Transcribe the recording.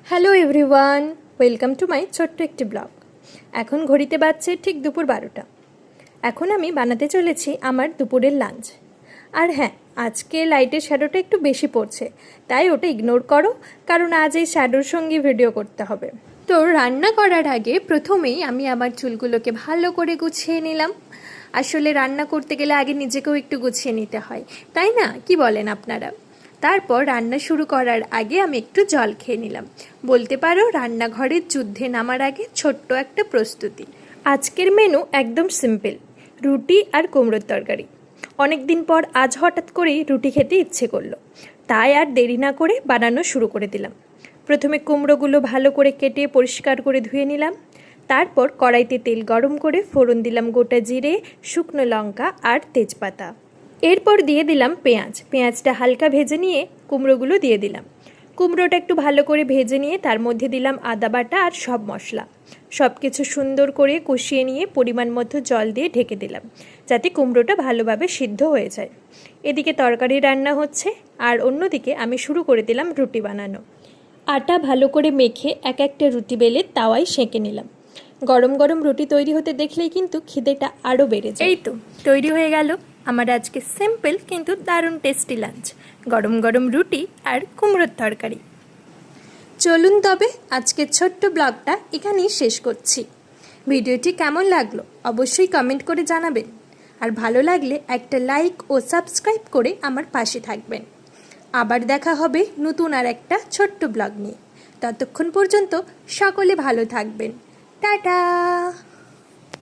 Hello everyone, welcome to my ছোট্ট একটি blog. এখন ঘড়িতে বাজছে ঠিক দুপুর 12টা। এখন আমি বানাতে চলেছি আমার দুপুরের লাঞ্চ। আর হ্যাঁ, আজকে লাইটের শ্যাডোটা একটু বেশি পড়ছে, তাই ওটা ইগনোর করো, কারণ আজ এই শ্যাডোর সঙ্গে ভিডিও করতে হবে। তো রান্না করার আগে প্রথমেই আমি আমার চুলগুলোকে ভালো করে গুছিয়ে নিলাম। আসলে রান্না করতে গেলে আগে নিজেকেও একটু গুছিয়ে নিতে হয়, তাই না? কি বলেন আপনারা? তারপর রান্না শুরু করার আগে আমি একটু জল খেয়ে নিলাম। বলতে পারো রান্নাঘরের যুদ্ধে নামার আগে ছোট্ট একটা প্রস্তুতি। আজকের মেনু একদম সিম্পল, রুটি আর কুমড়োর তরকারি। অনেক দিন পর আজ হঠাৎ করেই রুটি খেতে ইচ্ছে করলো, তাই আর দেরি না করে বানানো শুরু করে দিলাম। প্রথমে কুমড়োগুলো ভালো করে কেটে পরিষ্কার করে ধুয়ে নিলাম। তারপর কড়াইতে তেল গরম করে ফোড়ন দিলাম গোটা জিরে, শুকনো লঙ্কা আর তেজপাতা। এরপর দিয়ে দিলাম পেঁয়াজটা হালকা ভেজে নিয়ে কুমড়োগুলো দিয়ে দিলাম। কুমড়োটা একটু ভালো করে ভেজে নিয়ে তার মধ্যে দিলাম আদা বাটা আর সব মশলা। সব কিছু সুন্দর করে কষিয়ে নিয়ে পরিমাণ মতো জল দিয়ে ঢেকে দিলাম, যাতে কুমড়োটা ভালোভাবে সিদ্ধ হয়ে যায়। এদিকে তরকারি রান্না হচ্ছে, আর অন্যদিকে আমি শুরু করে দিলাম রুটি বানানো। আটা ভালো করে মেখে এক একটা রুটি বেলে তাওয়ায় সেঁকে নিলাম। গরম গরম রুটি তৈরি হতে দেখলেই কিন্তু খিদেটা আরও বেড়ে যায়। এই তো তৈরি হয়ে গেল আমার আজকে সিম্পল কিন্তু দারুণ টেস্টি লাঞ্চ, গরম গরম রুটি আর কুমড়োর তরকারি। চলুন তবে আজকের ছোট্ট ব্লগটা এখানেই শেষ করছি। ভিডিওটি কেমন লাগলো অবশ্যই কমেন্ট করে জানাবেন, আর ভালো লাগলে একটা লাইক ও সাবস্ক্রাইব করে আমার পাশে থাকবেন। আবার দেখা হবে নতুন আর একটা ছোট্ট ব্লগ নিয়ে। ততক্ষণ পর্যন্ত সকলে ভালো থাকবেন। টাটা।